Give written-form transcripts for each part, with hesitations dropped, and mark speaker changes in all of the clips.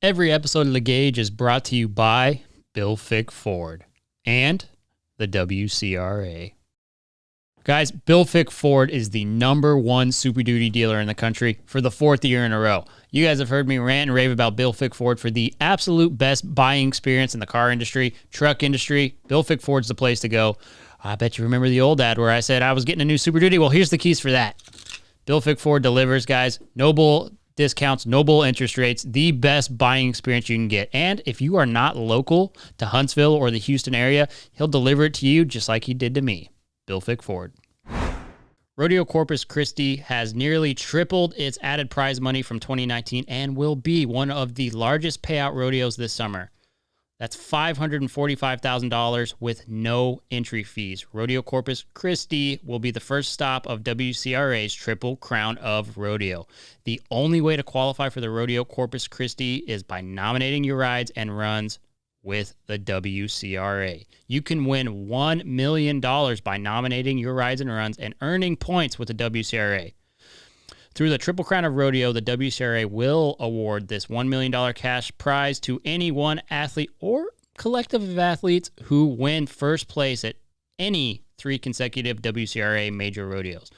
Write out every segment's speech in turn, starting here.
Speaker 1: Every episode of The Gauge is brought to you by Bill Fick Ford and the WCRA. Guys, Bill Fick Ford is the #1 Super Duty dealer in the country for the 4th year in a row. You guys have heard me rant and rave about Bill Fick Ford for the absolute best buying experience in the car industry, truck industry. Bill Fick Ford's the place to go. I bet you remember the old ad where I said I was getting a new Super Duty. Well, here's the keys for that. Bill Fick Ford delivers, guys. No bull discounts, no bull interest rates, the best buying experience you can get. And if you are not local to Huntsville or the Houston area, he'll deliver it to you just like he did to me. Bill Fick Ford. Rodeo Corpus Christi has nearly tripled its added prize money from 2019 and will be one of the largest payout rodeos this summer. That's $545,000 with no entry fees. Rodeo Corpus Christi will be the first stop of WCRA's Triple Crown of Rodeo. The only way to qualify for the Rodeo Corpus Christi is by nominating your rides and runs with the WCRA. You can win $1 million by nominating your rides and runs and earning points with the WCRA. Through the Triple Crown of Rodeo, the WCRA will award this $1 million cash prize to any one athlete or collective of athletes who win first place at any 3 consecutive WCRA major rodeos.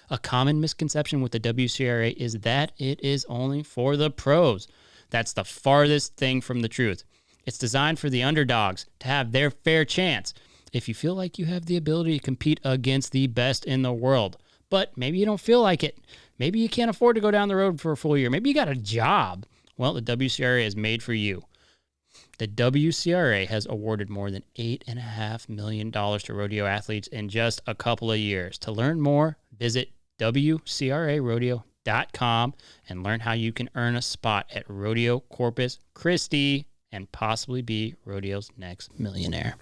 Speaker 1: A common misconception with the WCRA is that it is only for the pros. That's the farthest thing from the truth. It's designed for the underdogs to have their fair chance. If you feel like you have the ability to compete against the best in the world, but maybe you don't feel like it. Maybe you can't afford to go down the road for a full year. Maybe you got a job. Well, the WCRA is made for you. The WCRA has awarded more than $8.5 million to rodeo athletes in just a couple of years. To learn more, visit WCRArodeo.com and learn how you can earn a spot at Rodeo Corpus Christi and possibly be rodeo's next millionaire.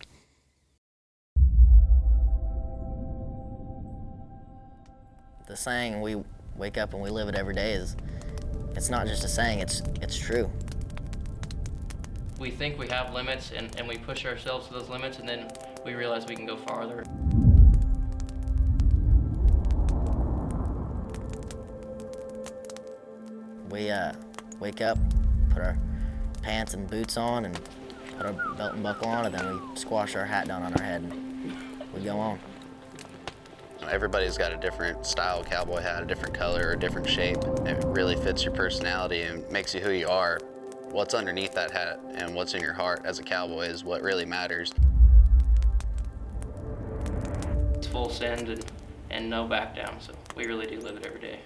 Speaker 2: The saying, we wake up and we live it every day, it's not just a saying, it's true.
Speaker 3: We think we have limits and we push ourselves to those limits, and then we realize we can go farther.
Speaker 2: We wake up, put our pants and boots on and put our belt and buckle on, and then we squash our hat down on our head and we go on.
Speaker 4: Everybody's got a different style cowboy hat, a different color, or a different shape. It really fits your personality and makes you who you are. What's underneath that hat and what's in your heart as a cowboy is what really matters.
Speaker 3: It's full send and no back down, so we really do live it every day.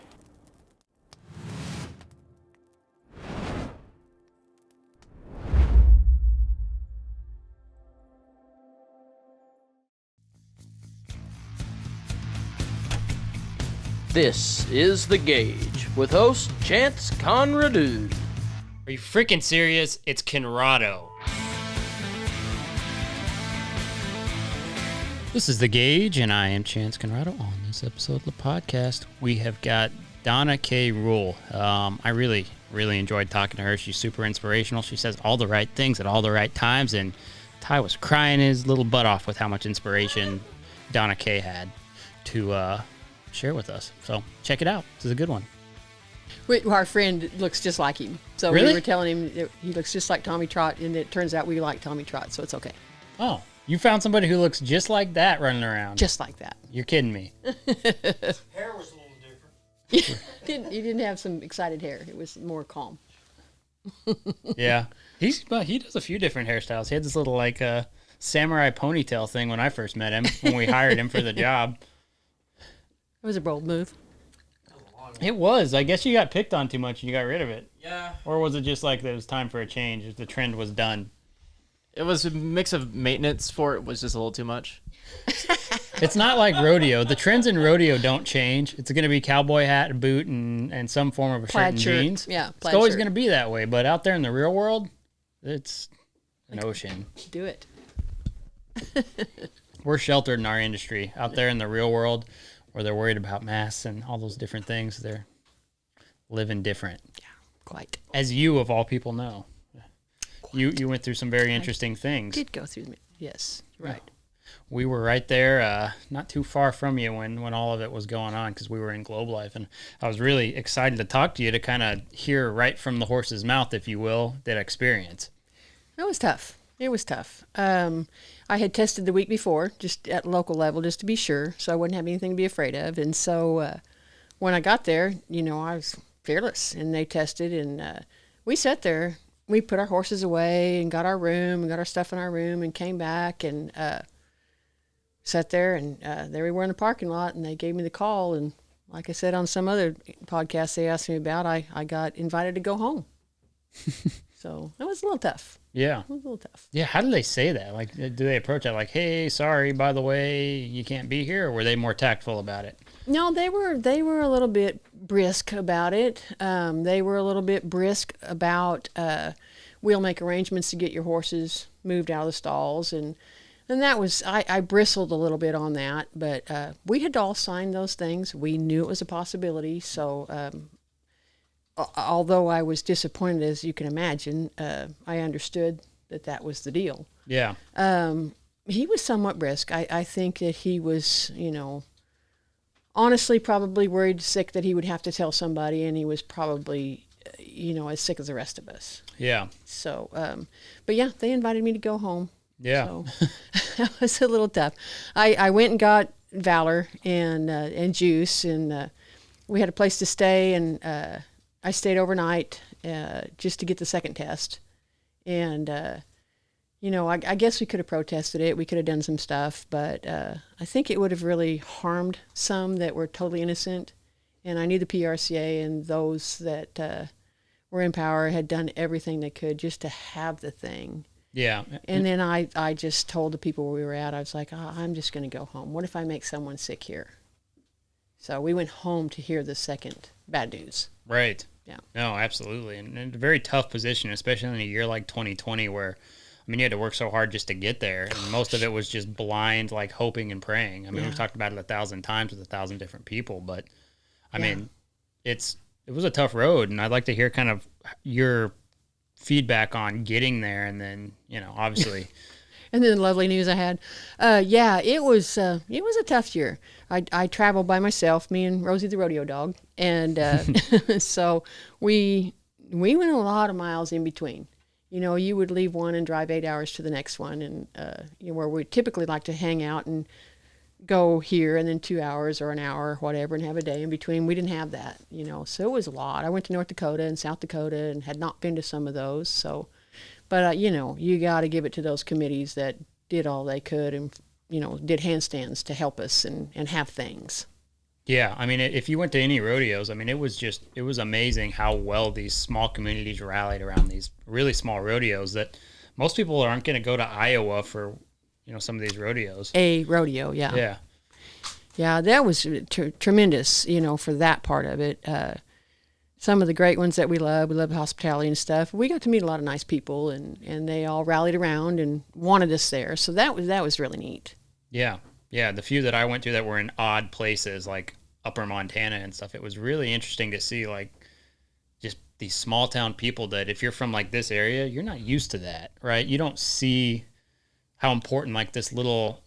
Speaker 5: This is The Gauge with host Chance Conradu.
Speaker 1: Are you freaking serious? It's Conrado. This is The Gauge, and I am Chance Conrado. On this episode of the podcast, we have got Donna K. Rule. I really enjoyed talking to her. She's super inspirational. She says all the right things at all the right times, and Ty was crying his little butt off with how much inspiration Donna K. had to share with us. So check it out. This is a good one.
Speaker 6: Our friend looks just like him. So
Speaker 1: Really?
Speaker 6: we were telling him that he looks just like Tommy Trot, and it turns out we like Tommy Trot, so it's okay.
Speaker 1: Oh, you found somebody who looks just like that running around.
Speaker 6: Just like that.
Speaker 1: You're kidding me.
Speaker 7: Hair was a little different.
Speaker 6: He didn't have some excited hair. It was more calm.
Speaker 1: Yeah. He does a few different hairstyles. He had this little samurai ponytail thing when I first met him, when we hired him for the job.
Speaker 6: It was a bold move.
Speaker 1: It was. I guess you got picked on too much and you got rid of it.
Speaker 7: Yeah.
Speaker 1: Or was it just like it was time for a change? The trend was done.
Speaker 8: It was a mix of maintenance for it was just a little too much.
Speaker 1: It's not like rodeo. The trends in rodeo don't change. It's going to be cowboy hat and boot and some form of a shirt
Speaker 6: Plaid
Speaker 1: and
Speaker 6: shirt.
Speaker 1: jeans.
Speaker 6: Yeah,
Speaker 1: It's
Speaker 6: plaid
Speaker 1: always
Speaker 6: shirt.
Speaker 1: going to be that way. But out there in the real world, it's an ocean.
Speaker 6: Do it.
Speaker 1: We're sheltered in our industry. Out there in the real world, where they're worried about masks and all those different things, they're living different.
Speaker 6: Yeah, quite.
Speaker 1: As you, of all people, know. You went through some very interesting things.
Speaker 6: Did go through them. Yes, you're right.
Speaker 1: we were right there, not too far from you when all of it was going on, because we were in Globe Life, and I was really excited to talk to you to kind of hear right from the horse's mouth, if you will, that experience.
Speaker 6: It was tough. It was tough. I had tested the week before, just at local level, just to be sure, so I wouldn't have anything to be afraid of. And so when I got there, you know, I was fearless, and they tested, and we sat there. We put our horses away and got our room and got our stuff in our room and came back and sat there, and there we were in the parking lot, and they gave me the call. And like I said on some other podcast they asked me about, I got invited to go home. So it was a little tough.
Speaker 1: Yeah.
Speaker 6: It was a little tough.
Speaker 1: Yeah, how do they say that? Like, do they approach that like, hey, sorry, by the way, you can't be here? Or were they more tactful about it?
Speaker 6: No, they were a little bit brisk about it. They were a little bit brisk about we'll make arrangements to get your horses moved out of the stalls. And that was, I bristled a little bit on that. But we had all signed those things. We knew it was a possibility. So although I was disappointed, as you can imagine, I understood that was the deal.
Speaker 1: Yeah.
Speaker 6: He was somewhat brisk. I think that he was, you know, honestly probably worried sick that he would have to tell somebody, and he was probably, you know, as sick as the rest of us.
Speaker 1: Yeah.
Speaker 6: So, but yeah, they invited me to go home.
Speaker 1: Yeah.
Speaker 6: So that was a little tough. I went and got Valor and Juice, and we had a place to stay, and I stayed overnight just to get the second test. And, you know, I guess we could have protested it. We could have done some stuff, but I think it would have really harmed some that were totally innocent. And I knew the PRCA and those that were in power had done everything they could just to have the thing.
Speaker 1: Yeah.
Speaker 6: And then I just told the people where we were at, I was like, I'm just going to go home. What if I make someone sick here? So we went home to hear the second bad news.
Speaker 1: Right.
Speaker 6: Yeah.
Speaker 1: No, absolutely. And a very tough position, especially in a year like 2020 where, I mean, you had to work so hard just to get there. And most of it was just blind, like hoping and praying. I mean, we've talked about it 1,000 times with 1,000 different people, but I mean, it was a tough road. And I'd like to hear kind of your feedback on getting there. And then, you know, obviously.
Speaker 6: And then the lovely news I had. Yeah, it was a tough year. I traveled by myself, me and Rosie the rodeo dog. And so we went a lot of miles in between. You know, you would leave one and drive 8 hours to the next one. And, you know, where we typically like to hang out and go here and then 2 hours or an hour or whatever and have a day in between. We didn't have that, you know. So it was a lot. I went to North Dakota and South Dakota and had not been to some of those. So, but, you know, you got to give it to those committees that did all they could and, you know, did handstands to help us and have things.
Speaker 1: Yeah, I mean, if you went to any rodeos, I mean, it was amazing how well these small communities rallied around these really small rodeos that most people aren't going to go to Iowa for, you know, some of these rodeos.
Speaker 6: A rodeo, yeah.
Speaker 1: Yeah.
Speaker 6: Yeah, that was tremendous, you know, for that part of it. Some of the great ones that we love hospitality and stuff. We got to meet a lot of nice people, and they all rallied around and wanted us there. So that was really neat.
Speaker 1: Yeah. Yeah, the few that I went to that were in odd places like Upper Montana and stuff, it was really interesting to see like just these small town people that if you're from like this area, you're not used to that, right? You don't see how important like this little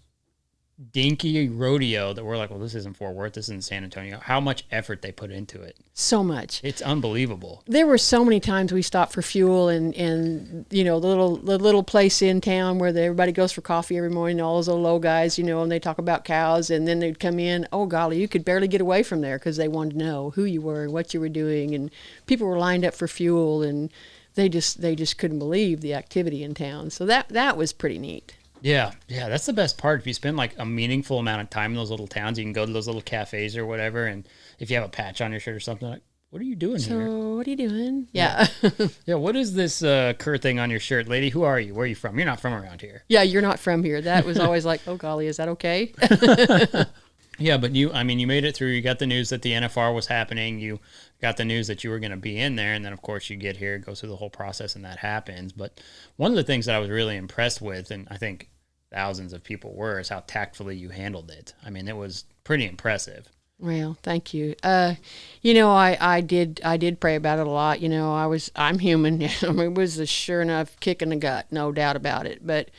Speaker 1: dinky rodeo that we're like, well, this isn't Fort Worth, this isn't San Antonio, how much effort they put into it.
Speaker 6: So much.
Speaker 1: It's unbelievable.
Speaker 6: There were so many times we stopped for fuel and you know, the little place in town where everybody goes for coffee every morning, all those little old guys, you know, and they talk about cows, and then they'd come in, oh golly, you could barely get away from there because they wanted to know who you were and what you were doing, and people were lined up for fuel, and they just couldn't believe the activity in town. So that was pretty neat.
Speaker 1: Yeah, that's the best part. If you spend like a meaningful amount of time in those little towns, you can go to those little cafes or whatever, and if you have a patch on your shirt or something, like, what are you doing here?
Speaker 6: So what are you doing? Yeah.
Speaker 1: Yeah, what is this Kerr thing on your shirt? Lady, who are you? Where are you from? You're not from around here.
Speaker 6: Yeah, you're not from here. That was always like, oh golly, is that okay?
Speaker 1: Yeah, but you made it through. You got the news that the NFR was happening. You got the news that you were going to be in there. And then, of course, you get here, go through the whole process, and that happens. But one of the things that I was really impressed with, and I think thousands of people were, is how tactfully you handled it. I mean, it was pretty impressive.
Speaker 6: Well, thank you. You know, I did pray about it a lot. You know, I'm human. I mean, it was a sure enough kick in the gut, no doubt about it. But,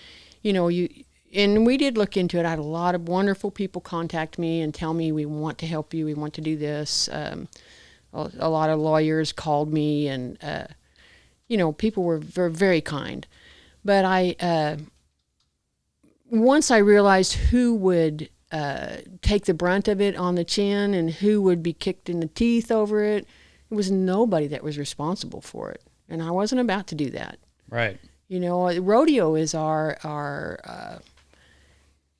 Speaker 6: you know, and we did look into it. I had a lot of wonderful people contact me and tell me, we want to help you, we want to do this. A lot of lawyers called me, and people were very, very kind. But once I realized who would take the brunt of it on the chin and who would be kicked in the teeth over it, it was nobody that was responsible for it. And I wasn't about to do that.
Speaker 1: Right.
Speaker 6: Rodeo is our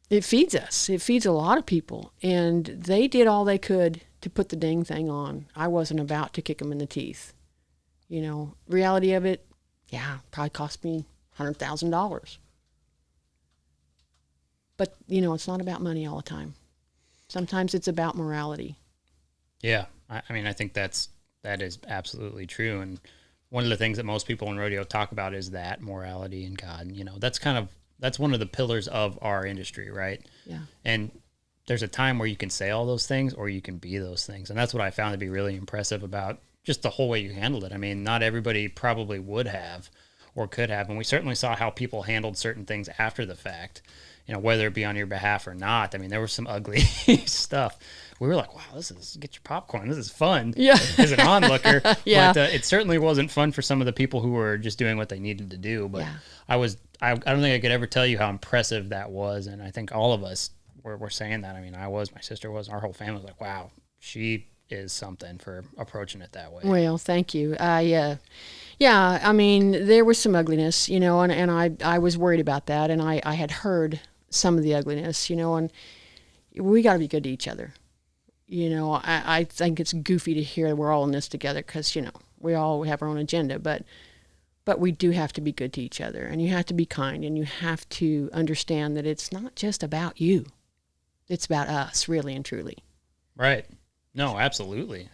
Speaker 6: it feeds us. It feeds a lot of people. And they did all they could to put the dang thing on. I wasn't about to kick them in the teeth. Reality of it, probably cost me $100,000. But, it's not about money all the time. Sometimes it's about morality.
Speaker 1: Yeah. I mean, I think that is absolutely true. And one of the things that most people in rodeo talk about is that morality and God. That's one of the pillars of our industry, right?
Speaker 6: Yeah.
Speaker 1: And there's a time where you can say all those things or you can be those things. And that's what I found to be really impressive about just the whole way you handled it. I mean, not everybody probably would have or could have. And we certainly saw how people handled certain things after the fact, whether it be on your behalf or not. I mean, there was some ugly stuff. We were like, wow, get your popcorn. This is fun.
Speaker 6: Yeah.
Speaker 1: As an onlooker.
Speaker 6: Yeah.
Speaker 1: But it certainly wasn't fun for some of the people who were just doing what they needed to do. But I don't think I could ever tell you how impressive that was. And I think all of us were saying that. I mean, my sister was, our whole family was like, wow, she is something for approaching it that way.
Speaker 6: Well, thank you. I mean, there was some ugliness, and I was worried about that. And I had heard some of the ugliness, and we got to be good to each other. I think it's goofy to hear we're all in this together because, we all have our own agenda, but we do have to be good to each other, and you have to be kind, and you have to understand that it's not just about you. It's about us, really and truly.
Speaker 1: Right. No, absolutely.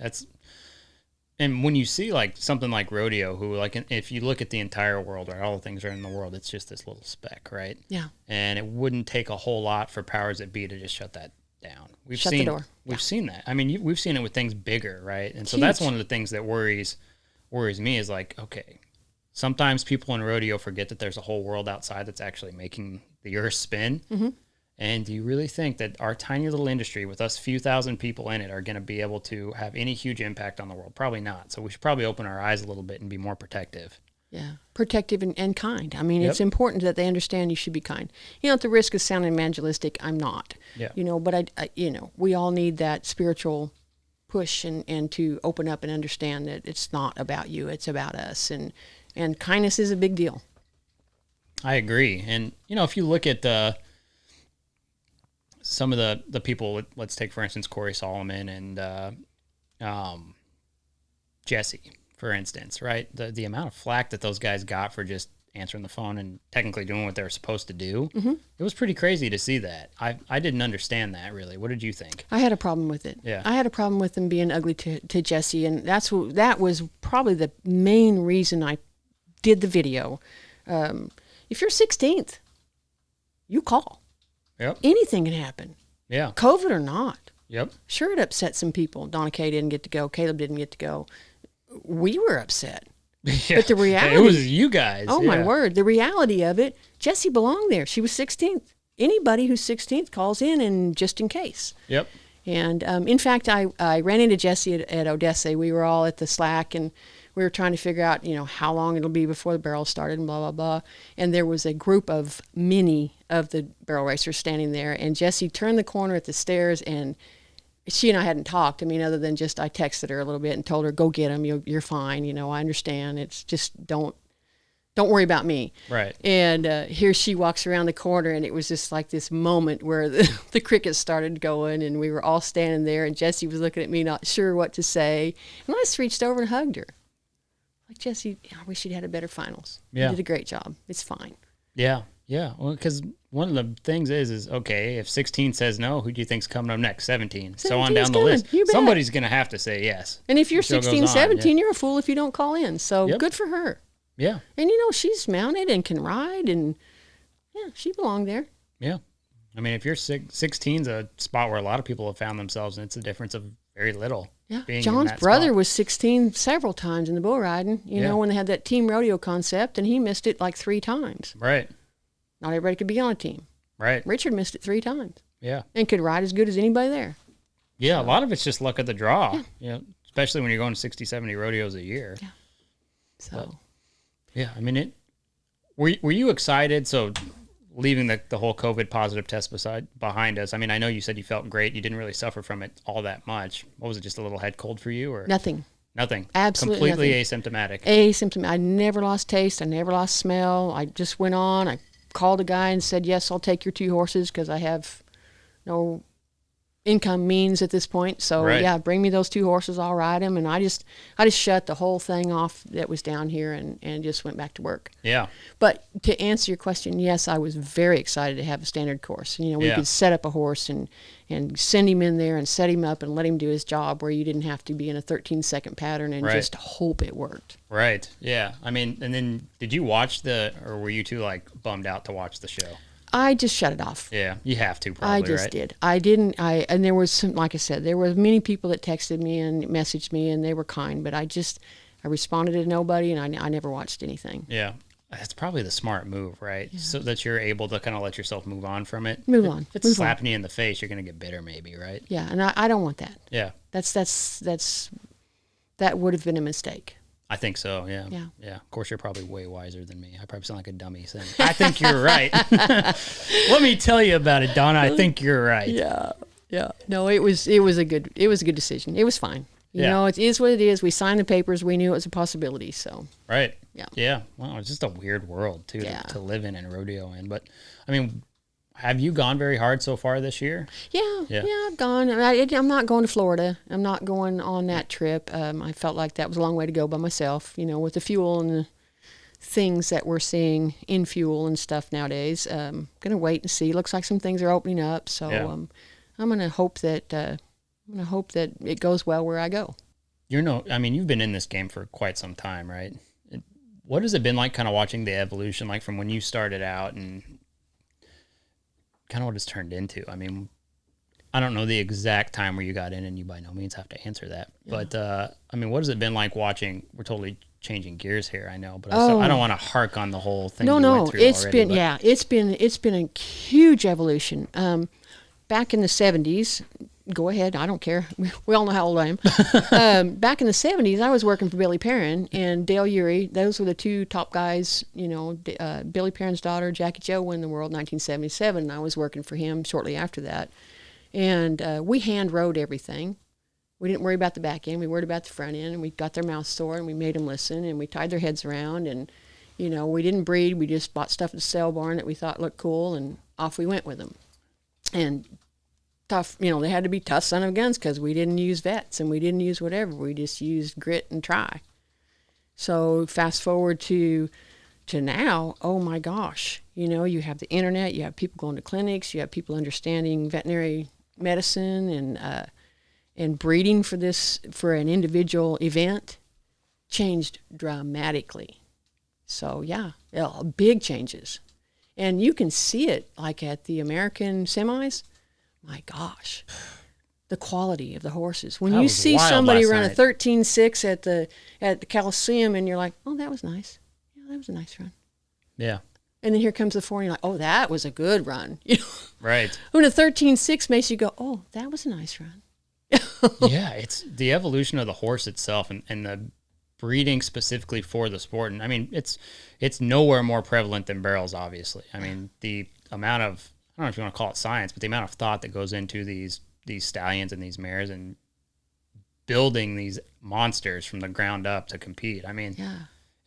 Speaker 1: And when you see like something like rodeo, who like, if you look at the entire world, right, all the things that are in the world, it's just this little speck, right?
Speaker 6: Yeah.
Speaker 1: And it wouldn't take a whole lot for powers that be to just shut that down.
Speaker 6: Shut the door.
Speaker 1: We've seen that. I mean, we've seen it with things bigger, right? And so
Speaker 6: Huge.
Speaker 1: that's one of the things that worries me is like, okay, sometimes people in rodeo forget that there's a whole world outside that's actually making the earth spin.
Speaker 6: Mm-hmm.
Speaker 1: And do you really think that our tiny little industry with us few thousand people in it are going to be able to have any huge impact on the world? Probably not. So we should probably open our eyes a little bit and be more protective.
Speaker 6: Yeah, protective and kind. I mean,
Speaker 1: Yep.
Speaker 6: It's important that they understand you should be kind. At the risk of sounding evangelistic, I'm not.
Speaker 1: Yeah.
Speaker 6: But I we all need that spiritual push and to open up and understand that it's not about you, it's about us. And kindness is a big deal.
Speaker 1: I agree. And, if you look at some of the people, let's take, for instance, Corey Solomon and Jesse, for instance, right? The amount of flack that those guys got for just answering the phone and technically doing what they were supposed to do,
Speaker 6: Mm-hmm.
Speaker 1: It was pretty crazy to see that. I didn't understand that, really. What did you think?
Speaker 6: I had a problem with it.
Speaker 1: Yeah.
Speaker 6: I had a problem with them being ugly to Jesse, and that was probably the main reason I did the video. If you're 16th, you call.
Speaker 1: Yep.
Speaker 6: Anything can happen,
Speaker 1: Yeah.
Speaker 6: COVID or not.
Speaker 1: Yep.
Speaker 6: Sure, it upset some people. Donna Kay didn't get to go. Caleb didn't get to go. We were upset.
Speaker 1: Yeah.
Speaker 6: But the reality...
Speaker 1: It was you guys.
Speaker 6: Oh, my word. The reality of it, Jessie belonged there. She was 16th. Anybody who's 16th calls in, and just in case.
Speaker 1: Yep.
Speaker 6: And in fact, I ran into Jessie at Odessa. We were all at the Slack, and we were trying to figure out, how long it'll be before the barrel started and blah, blah, blah. And there was a group of many of the barrel racers standing there. And Jessie turned the corner at the stairs, and she and I hadn't talked. I mean, other than just I texted her a little bit and told her, go get them. You're fine. I understand. It's just don't worry about me.
Speaker 1: Right.
Speaker 6: And here she walks around the corner, and it was just like this moment where the crickets started going, and we were all standing there, and Jessie was looking at me, not sure what to say. And I just reached over and hugged her. Like, Jessie, I wish you'd had a better finals.
Speaker 1: Yeah.
Speaker 6: You did a great job. It's fine.
Speaker 1: Yeah. Yeah. Well, because one of the things is okay, if 16 says no, who do you think's coming up next? 17. So on
Speaker 6: 17's
Speaker 1: down the
Speaker 6: coming.
Speaker 1: list.
Speaker 6: You bet.
Speaker 1: Somebody's going to have to say yes.
Speaker 6: And if you're
Speaker 1: The show goes
Speaker 6: 16,
Speaker 1: on,
Speaker 6: 17,
Speaker 1: yeah.
Speaker 6: you're a fool if you don't call in. So
Speaker 1: Yep.
Speaker 6: good for her.
Speaker 1: Yeah.
Speaker 6: And, she's mounted and can ride, and, yeah, she belonged there.
Speaker 1: Yeah. I mean, if you're 16's a spot where a lot of people have found themselves, and it's a difference of very little.
Speaker 6: Yeah,
Speaker 1: being in
Speaker 6: John's
Speaker 1: that
Speaker 6: brother
Speaker 1: spot.
Speaker 6: was 16 several times in the bull riding,
Speaker 1: Yeah.
Speaker 6: when they had that team rodeo concept, and he missed it like 3 times.
Speaker 1: Right.
Speaker 6: Not everybody could be on a team.
Speaker 1: Right.
Speaker 6: Richard missed it 3 times
Speaker 1: Yeah.
Speaker 6: and could ride as good as anybody there.
Speaker 1: Yeah. A lot of it's just luck of the draw. Yeah. Especially when you're going 60, 70 rodeos a year.
Speaker 6: Yeah. So
Speaker 1: Yeah. I mean, were you excited? So leaving the whole COVID positive test behind us, I mean, I know you said you felt great. You didn't really suffer from it all that much. What was it, just a little head cold for you, or
Speaker 6: nothing.
Speaker 1: Nothing.
Speaker 6: Absolutely
Speaker 1: Completely
Speaker 6: nothing.
Speaker 1: asymptomatic.
Speaker 6: Asymptomatic. I never lost taste. I never lost smell. I just went on. I called a guy and said, yes, I'll take your 2 horses because I have no income means at this point. So
Speaker 1: Right.
Speaker 6: yeah, bring me those 2 horses. I'll ride them. And I just shut the whole thing off that was down here and just went back to work.
Speaker 1: Yeah.
Speaker 6: But to answer your question, yes, I was very excited to have a standard course. You know, we
Speaker 1: Yeah.
Speaker 6: could set up a horse and send him in there and set him up and let him do his job where you didn't have to be in a 13-second pattern and
Speaker 1: Right.
Speaker 6: just hope it worked.
Speaker 1: Right. Yeah. I mean, and then did you watch or were you too like bummed out to watch the show?
Speaker 6: I just shut it off.
Speaker 1: Yeah. You have to probably,
Speaker 6: I just
Speaker 1: right?
Speaker 6: did. I didn't. And there was some, like I said, there were many people that texted me and messaged me, and they were kind. But I responded to nobody, and I never watched anything.
Speaker 1: Yeah. That's probably the smart move, right? So that you're able to kind of let yourself move on from it.
Speaker 6: Move on.
Speaker 1: If it's
Speaker 6: Move on.
Speaker 1: slapping you in the face, you're going to get bitter maybe, right?
Speaker 6: Yeah, and I don't want that.
Speaker 1: Yeah.
Speaker 6: That would have been a mistake.
Speaker 1: I think so, yeah.
Speaker 6: Yeah.
Speaker 1: Yeah. Of course, you're probably way wiser than me. I probably sound like a dummy saying, I think you're right. Let me tell you about it, Donna. I think you're right.
Speaker 6: Yeah, yeah. No, it was a good decision. It was fine. You
Speaker 1: Yeah.
Speaker 6: know, it is what it is. We signed the papers. We knew it was a possibility. So
Speaker 1: Right.
Speaker 6: Yeah.
Speaker 1: Yeah. Well, it's just a weird world, too,
Speaker 6: Yeah.
Speaker 1: to live in and rodeo in. But, I mean, have you gone very hard so far this year?
Speaker 6: yeah,
Speaker 1: Yeah.
Speaker 6: I've gone. I'm not going to Florida. I'm not going on that trip. I felt like that was a long way to go by myself. You know, with the fuel and the things that we're seeing in fuel and stuff nowadays. Gonna wait and see. Looks like some things are opening up. So
Speaker 1: Yeah.
Speaker 6: I'm gonna hope that it goes well where I go.
Speaker 1: I mean, you've been in this game for quite some time, right? What has it been like kind of watching the evolution, like from when you started out and kind of what it's turned into? I mean, I don't know the exact time where you got in, and you by no means have to answer that. Yeah. But, I mean, what has it been like watching? We're totally changing gears here, I know, but I don't want to hark on the whole thing.
Speaker 6: No, it's
Speaker 1: already,
Speaker 6: been a huge evolution. Back in the 70s, go ahead, I don't care. We all know how old I am. Back in the 70s, I was working for Billy Perrin and Dale Urey. Those were the 2 top guys. You know, Billy Perrin's daughter, Jackie Jo, won the world in 1977, and I was working for him shortly after that. And we hand rode everything. We didn't worry about the back end. We worried about the front end, and we got their mouths sore, and we made them listen, and we tied their heads around, and, you know, we didn't breed. We just bought stuff at the sale barn that we thought looked cool, and off we went with them. And tough, you know, they had to be tough son of guns because we didn't use vets and we didn't use whatever. We just used grit and try. So fast forward to now, oh my gosh, you know, you have the internet, you have people going to clinics, you have people understanding veterinary medicine and breeding for an individual event changed dramatically. So yeah, big changes. And you can see it like at the American semis. My gosh, the quality of the horses. When you see somebody run a 13.6 at the Coliseum, and you're like, oh, that was nice. Yeah, that was a nice run.
Speaker 1: Yeah.
Speaker 6: And then here comes the 4, and you're like, oh, that was a good run. You know?
Speaker 1: Right.
Speaker 6: When a 13.6 makes you go, oh, that was a nice run.
Speaker 1: Yeah, it's the evolution of the horse itself and the breeding specifically for the sport. And I mean, it's nowhere more prevalent than barrels, obviously. I mean, the amount of, I don't know if you want to call it science, but the amount of thought that goes into these stallions and these mares and building these monsters from the ground up to compete. I mean,
Speaker 6: yeah,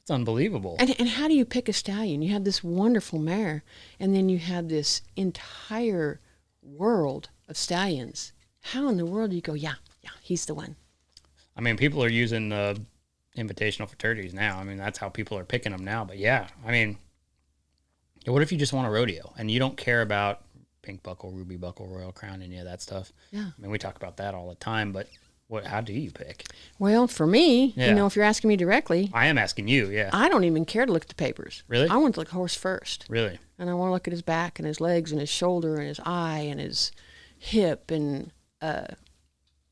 Speaker 1: it's unbelievable.
Speaker 6: And how do you pick a stallion? You have this wonderful mare, and then you have this entire world of stallions. How in the world do you go, yeah, he's the one?
Speaker 1: I mean, people are using the invitational fraternities now. I mean, that's how people are picking them now. But yeah, I mean, what if you just want a rodeo and you don't care about pink buckle, ruby buckle, royal crown, any of that stuff?
Speaker 6: Yeah.
Speaker 1: I mean, we talk about that all the time, but how do you pick?
Speaker 6: Well, for me,
Speaker 1: Yeah.
Speaker 6: you know, if you're asking me directly,
Speaker 1: I am asking you, yeah.
Speaker 6: I don't even care to look at the papers.
Speaker 1: Really?
Speaker 6: I want to look at the horse first.
Speaker 1: Really?
Speaker 6: And I want to look at his back and his legs and his shoulder and his eye and his hip and,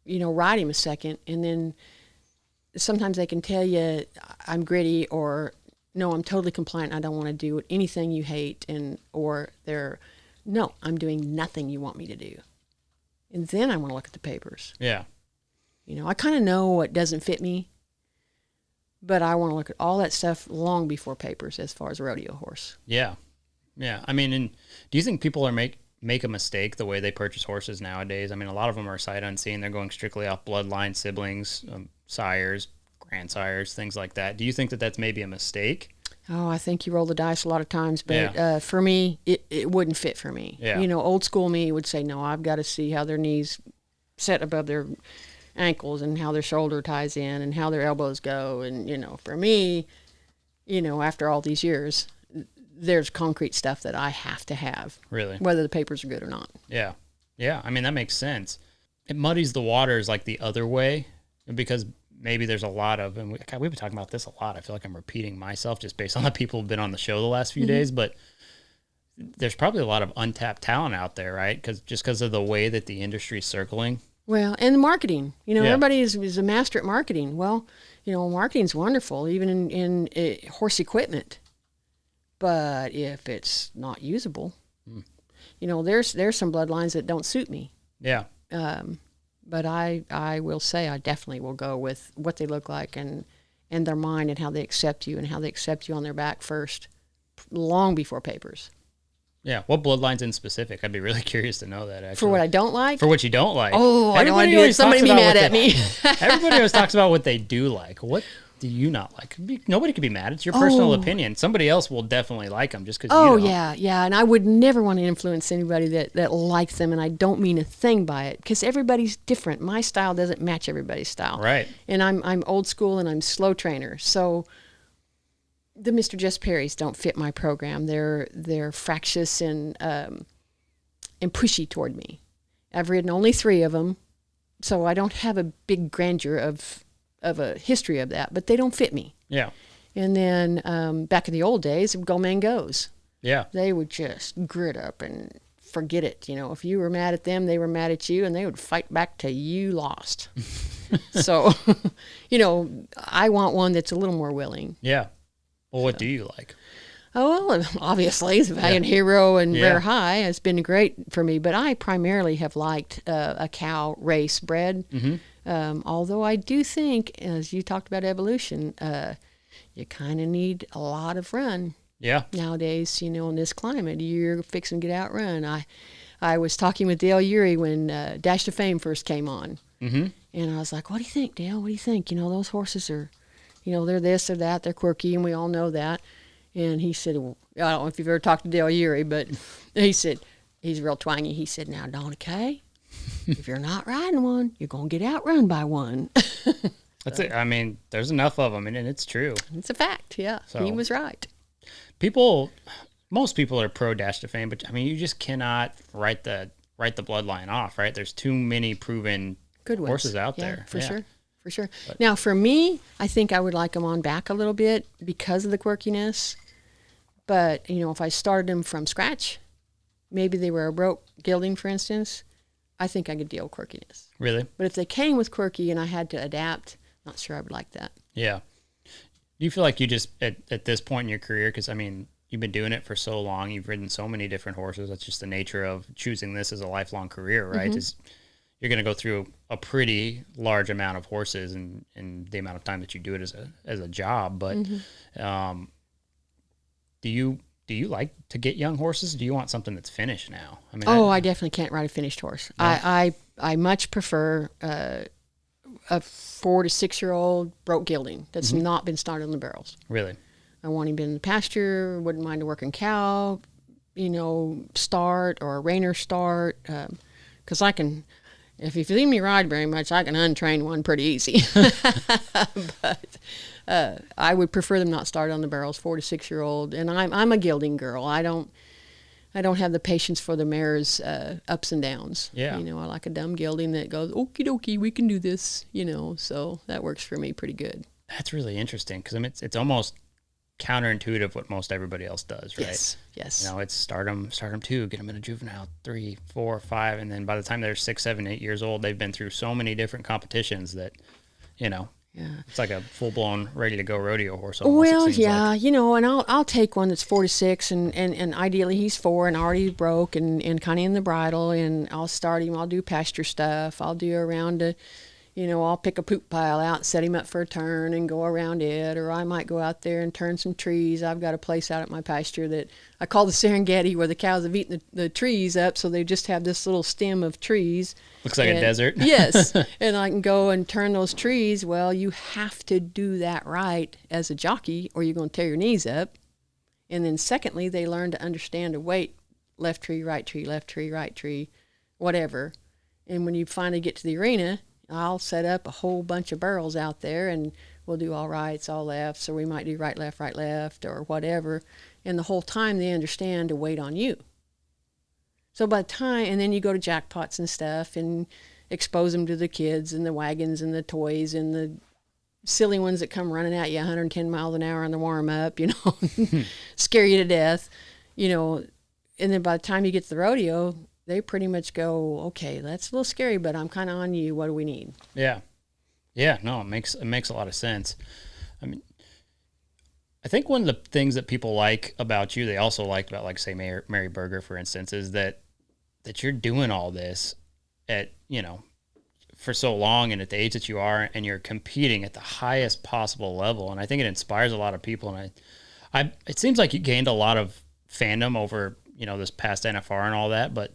Speaker 6: you know, ride him a second. And then sometimes they can tell you I'm gritty or no, I'm totally compliant. I don't want to do anything you hate, or they're no, I'm doing nothing you want me to do. And then I want to look at the papers.
Speaker 1: Yeah.
Speaker 6: You know, I kind of know what doesn't fit me, but I want to look at all that stuff long before papers as far as a rodeo horse.
Speaker 1: Yeah. Yeah. I mean, and do you think people are make a mistake the way they purchase horses nowadays? I mean, a lot of them are sight unseen. They're going strictly off bloodline, siblings, sires, grandsires, things like that. Do you think that that's maybe a mistake?
Speaker 6: Oh, I think you roll the dice a lot of times, but
Speaker 1: Yeah.
Speaker 6: for me, it wouldn't fit for me.
Speaker 1: Yeah.
Speaker 6: You know, old school me would say, no, I've got to see how their knees set above their ankles and how their shoulder ties in and how their elbows go. And, you know, for me, you know, after all these years, there's concrete stuff that I have to have,
Speaker 1: Really?
Speaker 6: whether the papers are good or not.
Speaker 1: Yeah. Yeah. I mean, that makes sense. It muddies the waters like the other way because maybe there's a lot of, and we've been talking about this a lot. I feel like I'm repeating myself just based on the people who've been on the show the last few days, but there's probably a lot of untapped talent out there, right? Because of the way that the industry's circling.
Speaker 6: Well, and the marketing, you know,
Speaker 1: Yeah.
Speaker 6: everybody is a master at marketing. Well, you know, marketing's wonderful, even in horse equipment. But if it's not usable, you know, there's some bloodlines that don't suit me.
Speaker 1: Yeah.
Speaker 6: But I will say I definitely will go with what they look like and their mind and how they accept you and how they accept you on their back first, long before papers.
Speaker 1: Yeah. What bloodlines in specific? I'd be really curious to know that, actually.
Speaker 6: For what I don't like?
Speaker 1: For what you don't like.
Speaker 6: Oh, I don't want to
Speaker 1: Everybody
Speaker 6: do it.
Speaker 1: always
Speaker 6: Somebody
Speaker 1: talks
Speaker 6: be
Speaker 1: about
Speaker 6: mad
Speaker 1: what
Speaker 6: at me.
Speaker 1: Everybody always talks about what they do like. What do you not like? Nobody could be mad. It's your personal
Speaker 6: Oh.
Speaker 1: opinion. Somebody else will definitely like them just because
Speaker 6: Oh,
Speaker 1: you don't.
Speaker 6: yeah. And I would never want to influence anybody that likes them, and I don't mean a thing by it because everybody's different. My style doesn't match everybody's style.
Speaker 1: Right.
Speaker 6: And I'm old school and I'm slow trainer. So the Mr. Jess Perrys don't fit my program. They're fractious and pushy toward me. I've ridden only 3 of them, so I don't have a big grandeur of a history of that, but they don't fit me.
Speaker 1: Yeah.
Speaker 6: And then back in the old days, Go Man Goes.
Speaker 1: Yeah.
Speaker 6: They would just grit up and forget it. You know, if you were mad at them, they were mad at you, and they would fight back till you lost. So, you know, I want one that's a little more willing.
Speaker 1: Yeah. Well, what do you like?
Speaker 6: Oh, well, obviously, the Valiant Hero and
Speaker 1: Yeah.
Speaker 6: Rare High has been great for me, but I primarily have liked a cow race bred. Although I do think, as you talked about evolution, you kind of need a lot of run.
Speaker 1: Yeah.
Speaker 6: Nowadays, you know, in this climate, you're fixing to get outrun. I was talking with Dale Urey when Dash to Fame first came on.
Speaker 1: Mm-hmm.
Speaker 6: And I was like, what do you think, Dale? What do you think? You know, those horses are, you know, they're this or that. They're quirky, and we all know that. And he said, well, I don't know if you've ever talked to Dale Urey, but he said, he's real twangy. He said, now, Donna Kay, if you're not riding one, you're going to get outrun by one.
Speaker 1: That's it. I mean, there's enough of them, and it's true.
Speaker 6: It's a fact, yeah.
Speaker 1: So-
Speaker 6: He was right.
Speaker 1: Most people are pro Dash to Fame, but I mean, you just cannot write the bloodline off, right? There's too many proven
Speaker 6: Good ones.
Speaker 1: horses out
Speaker 6: Yeah,
Speaker 1: there.
Speaker 6: for
Speaker 1: Yeah.
Speaker 6: sure. For sure. Now, for me, I think I would like them on back a little bit because of the quirkiness. But, you know, if I started them from scratch, maybe they were a broke gelding, for instance, I think I could deal with quirkiness.
Speaker 1: Really?
Speaker 6: But if they came with quirky and I had to adapt, not sure I would like that.
Speaker 1: Yeah. Do you feel like you just, at this point in your career, because, I mean, you've been doing it for so long, you've ridden so many different horses, that's just the nature of choosing this as a lifelong career, right?
Speaker 6: Mm-hmm.
Speaker 1: Is you're going to go through a pretty large amount of horses and the amount of time that you do it as a job. But
Speaker 6: Mm-hmm.
Speaker 1: do you like to get young horses? Do you want something that's finished now? I mean,
Speaker 6: I definitely can't ride a finished horse. I much prefer a 4 to 6 year old broke gelding that's not been started on the barrels.
Speaker 1: really?
Speaker 6: I want him in the pasture, wouldn't mind a working cow, you know, start or a reiner start. Because I can, if you leave me ride very much, I can untrain one pretty easy. But I would prefer them not start on the barrels, 4 to 6 year old. And I'm a gelding girl. I don't have the patience for the mare's ups and downs.
Speaker 1: Yeah.
Speaker 6: You know, I like a dumb gelding that goes, okie dokie, we can do this, you know. So that works for me pretty good.
Speaker 1: That's really interesting because I mean, it's almost counterintuitive what most everybody else does, right?
Speaker 6: Yes.
Speaker 1: You know, it's start them 2, get them in a juvenile 3, 4, 5, and then by the time they're 6, 7, 8 years old, they've been through so many different competitions that, you know, It's like a full-blown, ready-to-go rodeo horse almost,
Speaker 6: Well,
Speaker 1: it seems
Speaker 6: yeah,
Speaker 1: like.
Speaker 6: you know, and I'll take one that's 4 to 6, and ideally he's 4 and already broke and kind of in the bridle, and I'll start him. I'll do pasture stuff. I'll do around I'll pick a poop pile out and set him up for a turn and go around it, or I might go out there and turn some trees. I've got a place out at my pasture that I call the Serengeti, where the cows have eaten the trees up, so they just have this little stem of trees.
Speaker 1: Looks like a desert.
Speaker 6: Yes, and I can go and turn those trees. Well, you have to do that right as a jockey, or you're going to tear your knees up. And then secondly, they learn to understand to wait, left tree, right tree, left tree, right tree, whatever. And when you finally get to the arena, I'll set up a whole bunch of barrels out there, and we'll do all rights, all lefts, or we might do right, left, or whatever. And the whole time they understand to wait on you. So by the time, and then you go to jackpots and stuff and expose them to the kids and the wagons and the toys and the silly ones that come running at you 110 miles an hour on the warm up, scare you to death, and then by the time you get to the rodeo, they pretty much go, okay, that's a little scary, but I'm kind of on you. What do we need?
Speaker 1: Yeah. Yeah, no, it makes a lot of sense. I mean, I think one of the things that people like about you, they also liked about, like, say, Mary Berger, for instance, is that you're doing all this at, for so long and at the age that you are, and you're competing at the highest possible level. And I think it inspires a lot of people. And it seems like you gained a lot of fandom over, this past NFR and all that. But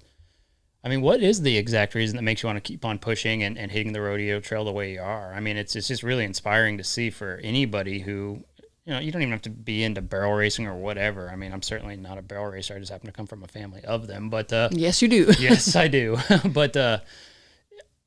Speaker 1: I mean, what is the exact reason that makes you want to keep on pushing and hitting the rodeo trail the way you are? I mean, it's just really inspiring to see for anybody who, you don't even have to be into barrel racing or whatever. I mean, I'm certainly not a barrel racer. I just happen to come from a family of them. But
Speaker 6: yes, you do.
Speaker 1: Yes, I do. But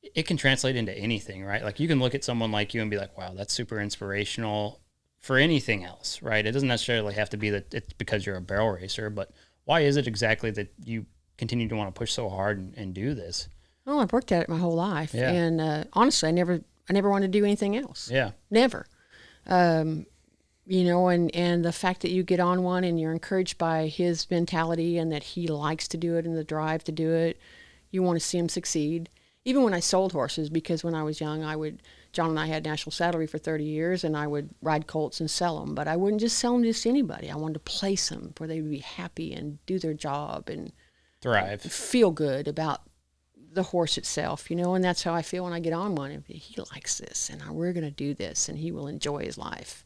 Speaker 1: it can translate into anything, right? Like, you can look at someone like you and be like, wow, that's super inspirational for anything else, right? It doesn't necessarily have to be that it's because you're a barrel racer, but why is it exactly that you continue to want to push so hard and do this?
Speaker 6: Well, I've worked at it my whole life.
Speaker 1: Yeah.
Speaker 6: And honestly, I never wanted to do anything else.
Speaker 1: Yeah.
Speaker 6: Never. And the fact that you get on one and you're encouraged by his mentality and that he likes to do it and the drive to do it, you want to see him succeed. Even when I sold horses, because when I was young, John and I had National Saddlery for 30 years, and I would ride colts and sell them, but I wouldn't just sell them just to anybody. I wanted to place them where they would be happy and do their job and
Speaker 1: Thrive.
Speaker 6: feel good about the horse itself, and that's how I feel when I get on one. He likes this, and we're going to do this, and he will enjoy his life.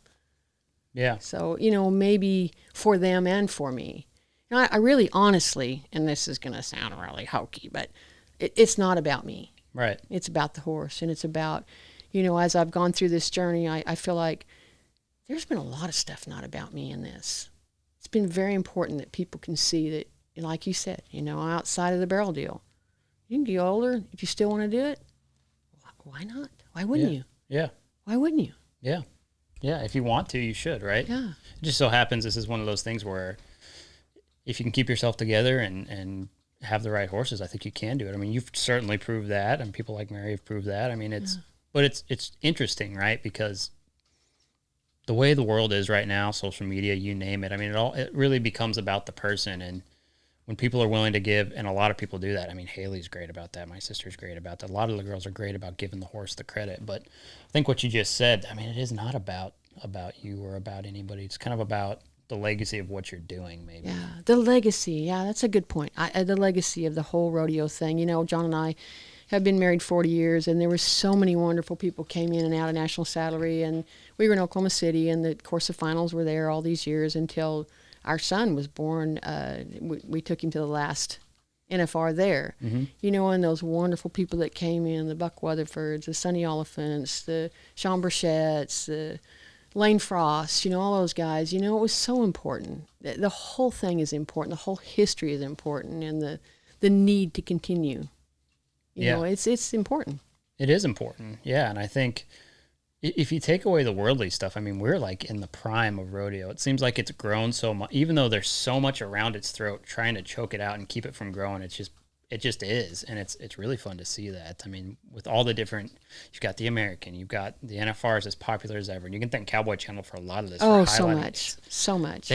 Speaker 1: Yeah.
Speaker 6: So, maybe for them and for me. I really honestly, and this is going to sound really hokey, but it's not about me.
Speaker 1: Right.
Speaker 6: It's about the horse, and it's about, as I've gone through this journey, I feel like there's been a lot of stuff not about me in this. It's been very important that people can see that, like you said, outside of the barrel deal, you can get older. If you still want to do it, why not? Why wouldn't you?
Speaker 1: Yeah.
Speaker 6: Why wouldn't you?
Speaker 1: Yeah. Yeah. If you want to, you should, right?
Speaker 6: Yeah.
Speaker 1: It just so happens this is one of those things where if you can keep yourself together and have the right horses, I think you can do it. I mean, you've certainly proved that, and people like Mary have proved that. I mean, but it's interesting, right? Because the way the world is right now, social media, you name it. I mean, it really becomes about the person. And when people are willing to give, and a lot of people do that. I mean, Haley's great about that. My sister's great about that. A lot of the girls are great about giving the horse the credit. But I think what you just said, I mean, it is not about you or about anybody. It's kind of about the legacy of what you're doing, maybe.
Speaker 6: Yeah, the legacy. Yeah, that's a good point. The legacy of the whole rodeo thing. John and I have been married 40 years, and there were so many wonderful people came in and out of National Saddlery, and we were in Oklahoma City, and the course of finals were there all these years until our son was born. We took him to the last NFR there. Mm-hmm. And those wonderful people that came in, the Buck Weatherfords, the Sonny Oliphants, the Sean Burchetts, the Lane Frost, all those guys, it was so important. The whole thing is important. The whole history is important, and the need to continue. It's important.
Speaker 1: It is important. Yeah. And I think if you take away the worldly stuff, I mean, we're like in the prime of rodeo. It seems like it's grown so much, even though there's so much around its throat trying to choke it out and keep it from growing. It just is. And it's really fun to see that. I mean, with all the different, you've got the American, you've got the NFR is as popular as ever. And you can thank Cowboy Channel for a lot of this.
Speaker 6: Oh, so much.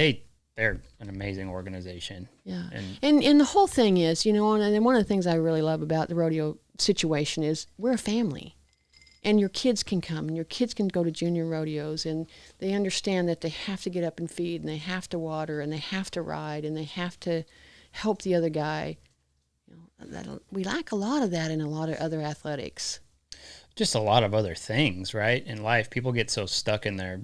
Speaker 1: They're an amazing organization.
Speaker 6: Yeah. And the whole thing is, and one of the things I really love about the rodeo situation is we're a family. And your kids can come, and your kids can go to junior rodeos, and they understand that they have to get up and feed, and they have to water, and they have to ride, and they have to help the other guy. We lack a lot of that in a lot of other athletics.
Speaker 1: Just a lot of other things, right? In life, people get so stuck in their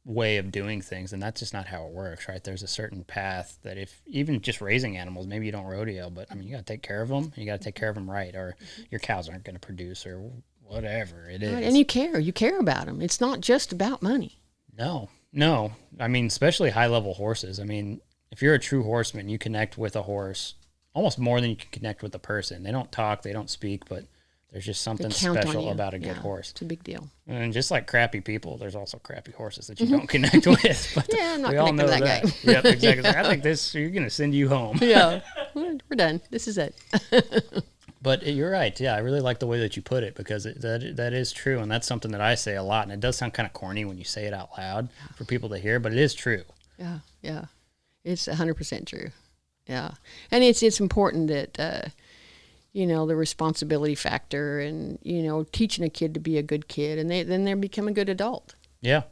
Speaker 1: way of doing things, and that's just not how it works, right? There's a certain path that if even just raising animals, maybe you don't rodeo, but I mean, you got to take care of them. You got to take care of them right, or your cows aren't going to produce, or whatever it is.
Speaker 6: Right, and you care about them. It's not just about money.
Speaker 1: No. I mean, especially high-level horses. I mean, if you're a true horseman, you connect with a horse almost more than you can connect with a person. They don't talk, they don't speak, but there's just something special about a good horse.
Speaker 6: It's a big deal.
Speaker 1: And just like crappy people, there's also crappy horses that you don't connect with. But
Speaker 6: yeah, I'm not
Speaker 1: we all
Speaker 6: connecting
Speaker 1: know
Speaker 6: with that guy.
Speaker 1: Yep, exactly. I think you're going to send you home.
Speaker 6: Yeah, we're done. This is it.
Speaker 1: But you're right. Yeah, I really like the way that you put it, because that is true. And that's something that I say a lot. And it does sound kind of corny when you say it out loud for people to hear, but it is true.
Speaker 6: Yeah. It's 100% true. Yeah. And it's important that, the responsibility factor and, teaching a kid to be a good kid, and then they become a good adult.
Speaker 1: Yeah.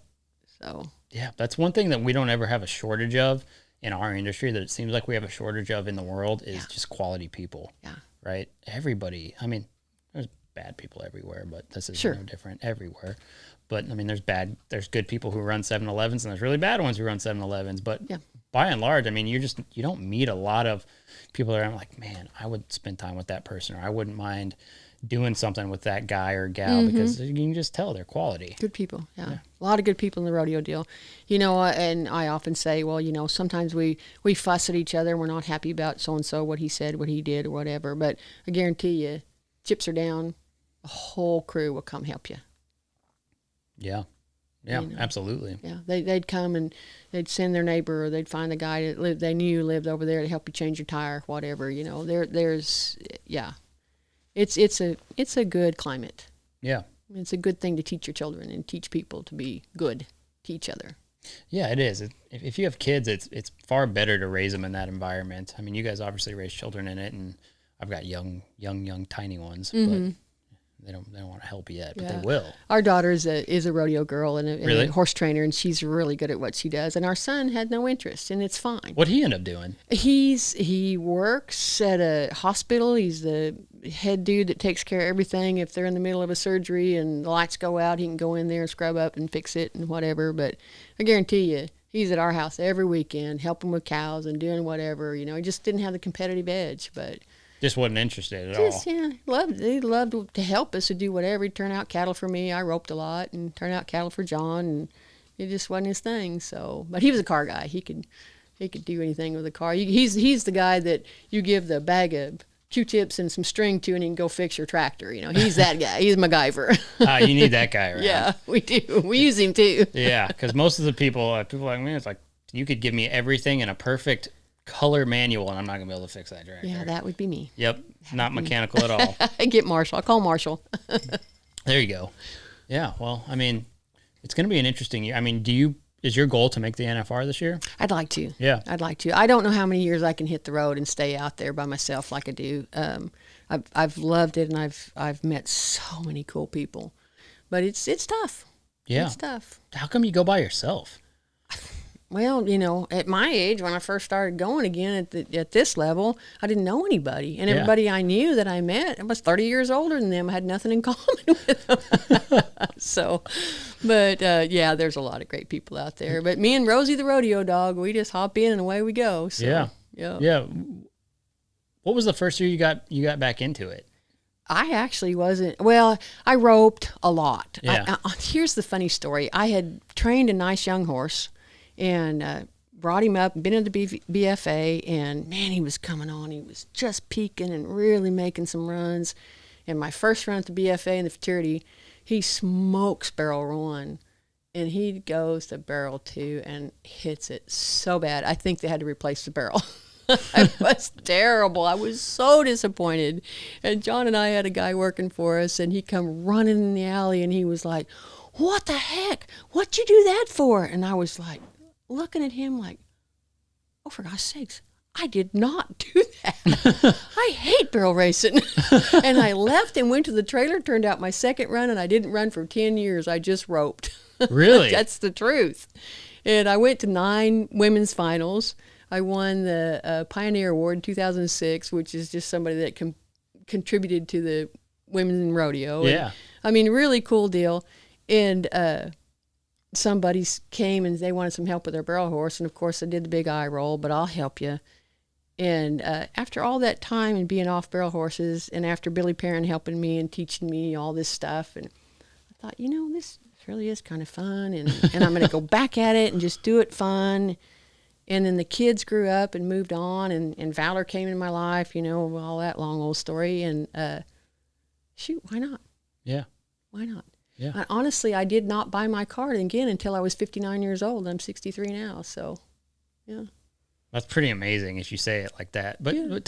Speaker 6: So.
Speaker 1: Yeah, that's one thing that we don't ever have a shortage of in our industry, that it seems like we have a shortage of in the world, is just quality people.
Speaker 6: Yeah.
Speaker 1: Right? Everybody. I mean, there's bad people everywhere, but this is no different everywhere. But I mean, there's good people who run 7-Elevens, and there's really bad ones who run 7-Elevens. But by and large, I mean, you don't meet a lot of people that I'm like, man, I would spend time with that person, or I wouldn't mind doing something with that guy or gal, because you can just tell they're quality.
Speaker 6: Good people, yeah. A lot of good people in the rodeo deal. And I often say, well, sometimes we fuss at each other, and we're not happy about so-and-so, what he said, what he did, or whatever. But I guarantee you, chips are down, the whole crew will come help you.
Speaker 1: Yeah. Yeah, absolutely.
Speaker 6: Yeah, they'd come and they'd send their neighbor, or they'd find a guy that they knew lived over there to help you change your tire, whatever. It's a good climate.
Speaker 1: Yeah,
Speaker 6: it's a good thing to teach your children and teach people to be good to each other.
Speaker 1: Yeah, it is. If you have kids, it's far better to raise them in that environment. I mean, you guys obviously raise children in it, and I've got young, tiny ones, but they don't want to help yet, but they will.
Speaker 6: Our daughter is a rodeo girl and
Speaker 1: really?
Speaker 6: A horse trainer, and she's really good at what she does. And our son had no interest, and it's fine.
Speaker 1: What'd he end up doing?
Speaker 6: He works at a hospital. He's the head dude that takes care of everything. If they're in the middle of a surgery and the lights go out, he can go in there and scrub up and fix it and whatever. But I guarantee you, he's at our house every weekend, helping with cows and doing whatever. He just didn't have the competitive edge, but
Speaker 1: just wasn't interested at all.
Speaker 6: Yeah, he loved to help us to do whatever. He'd turn out cattle for me. I roped a lot and turn out cattle for John, and it just wasn't his thing. So, but he was a car guy. He could do anything with a car. He's the guy that you give the bag of Q-tips and some string to, and he can go fix your tractor. He's that guy. He's MacGyver.
Speaker 1: You need that guy around.
Speaker 6: Yeah, we do. We use him too.
Speaker 1: Yeah, because most of the people like me, it's like, you could give me everything in a perfect color manual, and I'm not gonna be able to fix that tractor.
Speaker 6: Yeah, that would be me.
Speaker 1: Yep, not mechanical at all.
Speaker 6: I get Marshall. I'll call Marshall.
Speaker 1: There you go. Yeah, well, I mean, it's gonna be an interesting year. I mean, is your goal to make the NFR this year?
Speaker 6: I'd like to.
Speaker 1: Yeah,
Speaker 6: I'd like to. I don't know how many years I can hit the road and stay out there by myself like I do. I've loved it, and I've met so many cool people, but it's tough.
Speaker 1: Yeah,
Speaker 6: it's tough.
Speaker 1: How come you go by yourself?
Speaker 6: Well, at my age, when I first started going again at this level, I didn't know anybody. And everybody I knew that I met, I was 30 years older than them. I had nothing in common with them. So, but there's a lot of great people out there. But me and Rosie the rodeo dog, we just hop in and away we go. So,
Speaker 1: yeah. What was the first year you got back into it?
Speaker 6: I actually wasn't. Well, I roped a lot.
Speaker 1: Yeah.
Speaker 6: Here's the funny story. I had trained a nice young horse, and brought him up, been in the BFA, and man, he was coming on. He was just peaking and really making some runs. And my first run at the BFA in the futurity, he smokes barrel 1, and he goes to barrel 2 and hits it so bad. I think they had to replace the barrel. It was terrible. I was so disappointed. And John and I had a guy working for us, and he come running in the alley, and he was like, "What the heck? What'd you do that for?" And I was like, looking at him like, oh, for God's sakes, I did not do that. I hate barrel racing. And I left and went to the trailer. Turned out my second run, and I didn't run for 10 years. I just roped.
Speaker 1: Really?
Speaker 6: That's the truth. And I went to 9 women's finals. I won the Pioneer Award in 2006, which is just somebody that contributed to the women in rodeo.
Speaker 1: Yeah.
Speaker 6: And, I mean, really cool deal. And somebody came and they wanted some help with their barrel horse. And, of course, I did the big eye roll, but I'll help you. And after all that time and being off barrel horses, and after Billy Perrin helping me and teaching me all this stuff, and I thought, you know, this really is kind of fun, and I'm going to go back at it and just do it fun. And then the kids grew up and moved on, and Valor came in my life, you know, all that long old story. And shoot, why not?
Speaker 1: Yeah.
Speaker 6: Why not?
Speaker 1: Yeah.
Speaker 6: Honestly, I did not buy my card again until I was 59 years old. I'm 63 now, so yeah.
Speaker 1: That's pretty amazing if you say it like that. But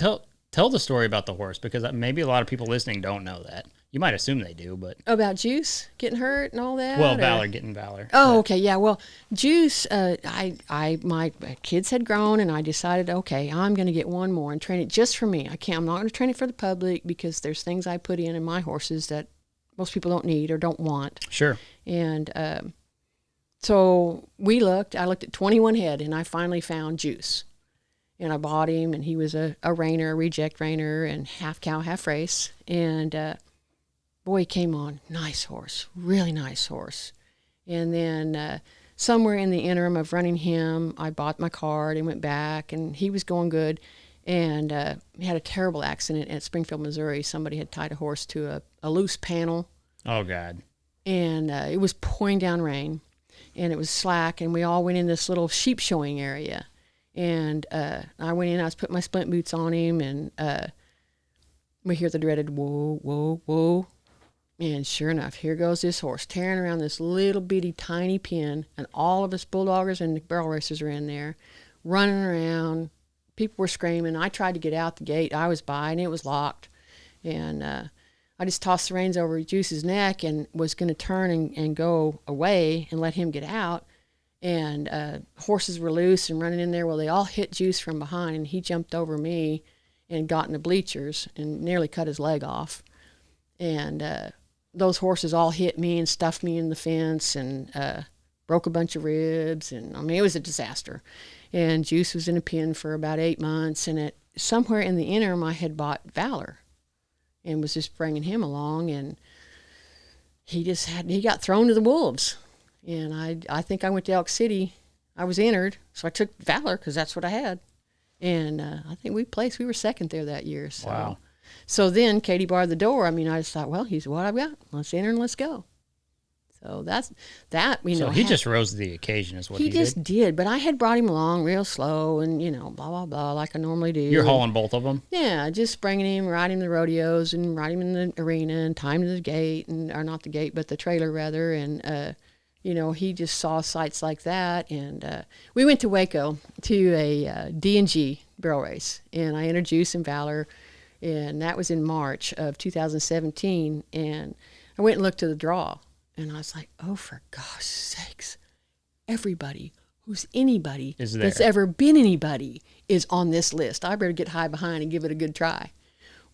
Speaker 1: tell the story about the horse, because maybe a lot of people listening don't know that. You might assume they do, but
Speaker 6: About Juice getting hurt and all that.
Speaker 1: well,
Speaker 6: or-
Speaker 1: Valor getting Valor.
Speaker 6: Oh, okay, yeah. Well, Juice, my kids had grown, and I decided, okay, I'm going to get one more and train it just for me. I'm not going to train it for the public, because there's things I put in my horses that most people don't need or don't want.
Speaker 1: Sure.
Speaker 6: And so I looked at 21 head, and I finally found Juice. And I bought him, and he was a reiner, a reject reiner, and half cow, half race. And boy, he came on. Nice horse, really nice horse. And then somewhere in the interim of running him, I bought my card and went back, and he was going good. And he had a terrible accident at Springfield, Missouri. Somebody had tied a horse to a loose panel.
Speaker 1: Oh, God.
Speaker 6: And it was pouring down rain, and it was slack, and we all went in this little sheep showing area. And I went in, I was putting my splint boots on him, and we hear the dreaded whoa, whoa, whoa. And sure enough, here goes this horse tearing around this little bitty tiny pen, and all of us bulldoggers and barrel racers are in there, running around. People were screaming. I tried to get out the gate I was by, and it was locked. And I just tossed the reins over Juice's neck and was going to turn and go away and let him get out. And horses were loose and running in there. Well, they all hit Juice from behind, and he jumped over me and got in the bleachers and nearly cut his leg off. And those horses all hit me and stuffed me in the fence and broke a bunch of ribs. And I mean, it was a disaster. And Juice was in a pen for about 8 months. And somewhere in the interim, I had bought Valor and was just bringing him along. And he got thrown to the wolves. And I think I went to Elk City. I was entered, so I took Valor because that's what I had. And I think we were second there that year. So.
Speaker 1: Wow.
Speaker 6: So then Katie barred the door. I mean, I just thought, well, he's what I've got. Let's enter and let's go. So that's that. You
Speaker 1: So
Speaker 6: know,
Speaker 1: he just rose to the occasion, is what he
Speaker 6: just did. But I had brought him along real slow, and blah blah blah, like I normally do.
Speaker 1: You're hauling both of them.
Speaker 6: Yeah, just bringing him, riding him the rodeos, and riding him in the arena, and tying him to the gate, or not the gate, but the trailer rather, and. He just saw sights like that, and we went to Waco to a D&G barrel race, and I entered Juice and Valor, and that was in March of 2017, and I went and looked at the draw, and I was like, oh, for gosh sakes, everybody who's anybody
Speaker 1: Is
Speaker 6: that's
Speaker 1: there.
Speaker 6: ever been anybody is on this list. I better get high behind and give it a good try.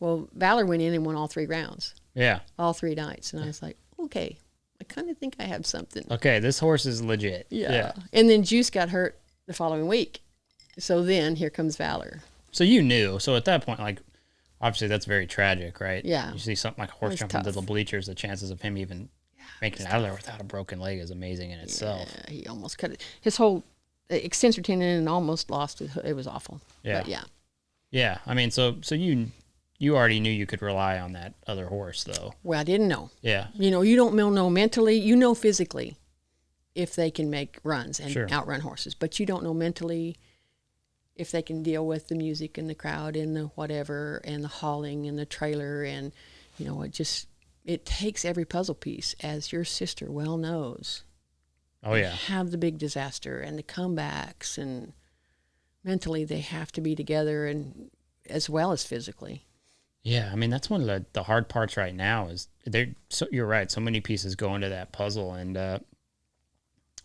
Speaker 6: Well, Valor went in and won all 3 rounds,
Speaker 1: Yeah.
Speaker 6: all 3 nights, and I was like, okay. I kind of think I have something.
Speaker 1: Okay, this horse is legit.
Speaker 6: Yeah. And then Juice got hurt the following week. So then here comes Valor.
Speaker 1: So you knew. So at that point, like, obviously that's very tragic, right?
Speaker 6: Yeah.
Speaker 1: You see something like a horse
Speaker 6: was
Speaker 1: jump into
Speaker 6: tough.
Speaker 1: the bleachers, the chances of him even making it out of there without a broken leg is amazing in itself.
Speaker 6: Yeah, he almost cut it. His whole extensor tendon and almost lost it. It was awful.
Speaker 1: Yeah.
Speaker 6: But yeah.
Speaker 1: Yeah. I mean, so you already knew you could rely on that other horse, though.
Speaker 6: Well, I didn't know.
Speaker 1: Yeah.
Speaker 6: You don't know mentally. You know physically if they can make runs and
Speaker 1: Sure.
Speaker 6: outrun horses. But you don't know mentally if they can deal with the music and the crowd and the whatever and the hauling and the trailer. And, it takes every puzzle piece, as your sister well knows.
Speaker 1: Oh, yeah.
Speaker 6: Have the big disaster and the comebacks, and mentally they have to be together, and as well as physically.
Speaker 1: Yeah, I mean, that's one of the hard parts right now is you're right. So many pieces go into that puzzle, and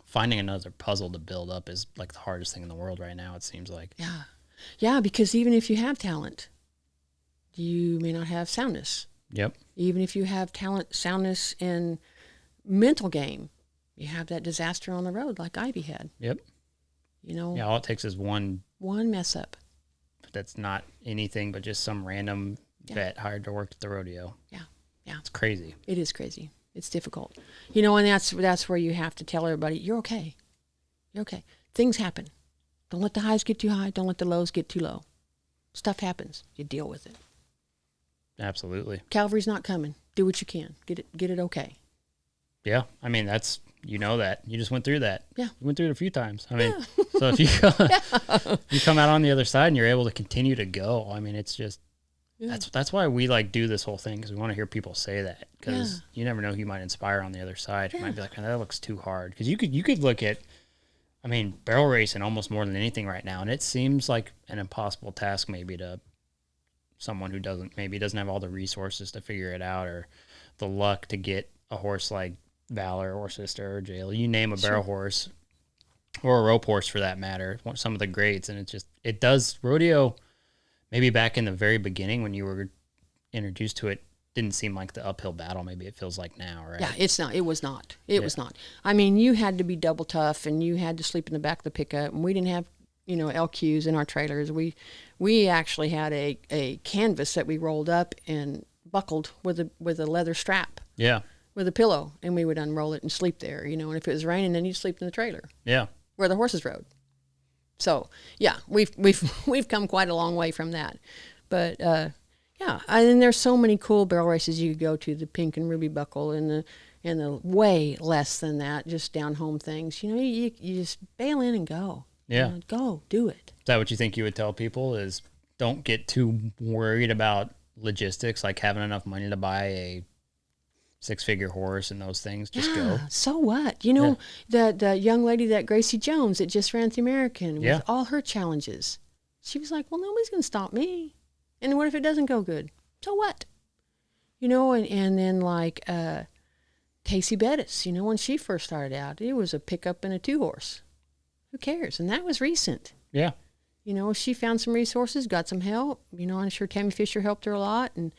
Speaker 1: finding another puzzle to build up is like the hardest thing in the world right now, it seems like.
Speaker 6: Yeah. Yeah, because even if you have talent, you may not have soundness.
Speaker 1: Yep.
Speaker 6: Even if you have talent, soundness, and mental game, you have that disaster on the road like Ivy had.
Speaker 1: Yep.
Speaker 6: You know,
Speaker 1: Yeah, all it takes is one
Speaker 6: one mess up.
Speaker 1: that's not anything but just some random vet hired to work at the rodeo.
Speaker 6: Yeah, yeah.
Speaker 1: It's crazy.
Speaker 6: It is crazy. It's difficult. You know, and that's where you have to tell everybody, you're okay. You're okay. Things happen. Don't let the highs get too high. Don't let the lows get too low. Stuff happens. You deal with it.
Speaker 1: Absolutely.
Speaker 6: Cavalry's not coming. Do what you can. Get it okay.
Speaker 1: Yeah. I mean, that's, you know that. You just went through that.
Speaker 6: Yeah.
Speaker 1: You went through it a few times. I mean, so if you you come out on the other side and you're able to continue to go, I mean, it's just, that's why we like do this whole thing, because we want to hear people say that, because you never know who you might inspire on the other side. You might be like, man, that looks too hard. Because you could look at, I mean, barrel racing almost more than anything right now, and it seems like an impossible task maybe to someone who doesn't have all the resources to figure it out, or the luck to get a horse like Valor or Sister or Jail. You name a barrel horse, or a rope horse for that matter, some of the greats, and it does rodeo. Maybe back in the very beginning when you were introduced to it, didn't seem like the uphill battle. Maybe it feels like now, right?
Speaker 6: Yeah, it's not. It was not. It was not. I mean, you had to be double tough, and you had to sleep in the back of the pickup, and we didn't have, LQs in our trailers. We actually had a canvas that we rolled up and buckled with a leather strap.
Speaker 1: Yeah.
Speaker 6: With a pillow, and we would unroll it and sleep there, and if it was raining, then you'd sleep in the trailer.
Speaker 1: Yeah.
Speaker 6: Where the horses rode. So, yeah, we've come quite a long way from that. But, and there's so many cool barrel races you could go to, the Pink and Ruby Buckle and the way less than that, just down home things. You just bail in and go.
Speaker 1: Yeah.
Speaker 6: Go, do it.
Speaker 1: Is that what you think you would tell people, is don't get too worried about logistics, like having enough money to buy a 6-figure horse and those things? Just go.
Speaker 6: So what? The young lady, that Gracie Jones that just ran the American with all her challenges, she was like, well, nobody's going to stop me. And what if it doesn't go good? So what? And then like Casey Bettis, when she first started out, it was a pickup and a 2-horse. Who cares? And that was recent.
Speaker 1: Yeah.
Speaker 6: She found some resources, got some help. I'm sure Tammy Fisher helped her a lot. And,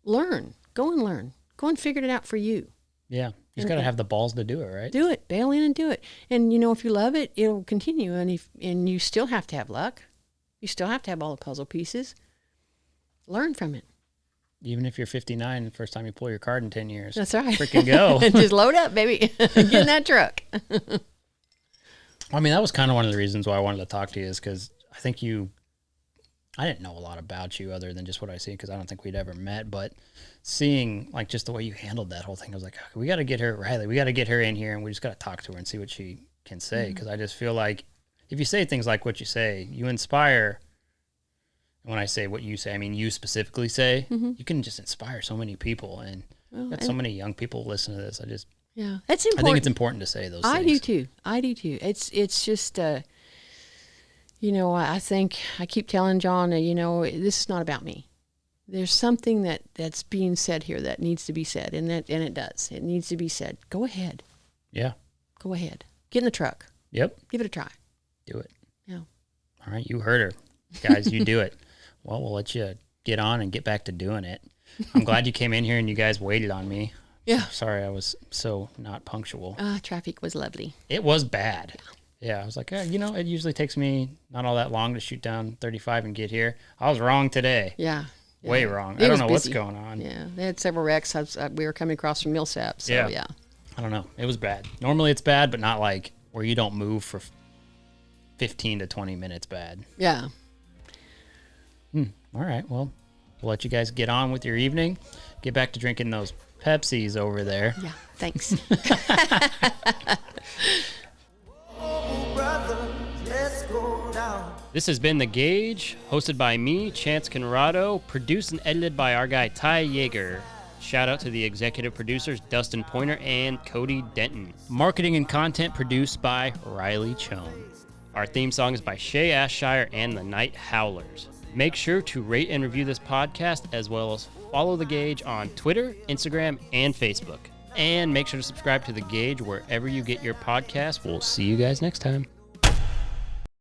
Speaker 6: learn. Go and learn. Go and figure it out for you.
Speaker 1: Yeah. You just got to have the balls to do it, right?
Speaker 6: Do it. Bail in and do it. And, if you love it, it'll continue. And you still have to have luck. You still have to have all the puzzle pieces. Learn from it.
Speaker 1: Even if you're 59, the first time you pull your card in 10 years.
Speaker 6: That's right.
Speaker 1: Freaking go.
Speaker 6: Just load up, baby. Get in that truck.
Speaker 1: I mean, that was kind of one of the reasons why I wanted to talk to you, is because I think I didn't know a lot about you other than just what I see, because I don't think we'd ever met, but seeing like just the way you handled that whole thing, I was like, okay, we got to get her, Riley, we got to get her in here, and we just got to talk to her and see what she can say. Because I just feel like if you say things like what you say, you inspire. And when I say what you say, I mean you specifically say. You can just inspire so many people, and got so many young people listen to this.
Speaker 6: That's important.
Speaker 1: I think it's important to say those things.
Speaker 6: I do too. It's just I think I keep telling John, this is not about me. There's something that's being said here that needs to be said, and it does. It needs to be said. Go ahead.
Speaker 1: Yeah.
Speaker 6: Go ahead. Get in the truck.
Speaker 1: Yep.
Speaker 6: Give it a try.
Speaker 1: Do it.
Speaker 6: Yeah.
Speaker 1: All right, you heard her. Guys, you do it. Well, we'll let you get on and get back to doing it. I'm glad you came in here and you guys waited on me.
Speaker 6: Yeah.
Speaker 1: Sorry I was so not punctual.
Speaker 6: Traffic was lovely.
Speaker 1: It was bad. Yeah, I was like, it usually takes me not all that long to shoot down 35 and get here. I was wrong today.
Speaker 6: Yeah.
Speaker 1: Way wrong. I don't know what's going on.
Speaker 6: Yeah, they had several wrecks. We were coming across from Millsap, so yeah.
Speaker 1: I don't know. It was bad. Normally it's bad, but not like where you don't move for 15 to 20 minutes bad.
Speaker 6: Yeah.
Speaker 1: All right, well, we'll let you guys get on with your evening. Get back to drinking those Pepsis over there.
Speaker 6: Yeah, thanks.
Speaker 1: This has been The Gauge, hosted by me, Chance Conrado, produced and edited by our guy Ty Yeager. Shout out to the executive producers Dustin Pointer and Cody Denton. Marketing and content produced by Riley Chone. Our theme song is by Shay Ashshire and the Night Howlers. Make sure to rate and review this podcast, as well as follow The Gauge on Twitter, Instagram, and Facebook. And make sure to subscribe to The Gauge wherever you get your podcasts. We'll see you guys next time.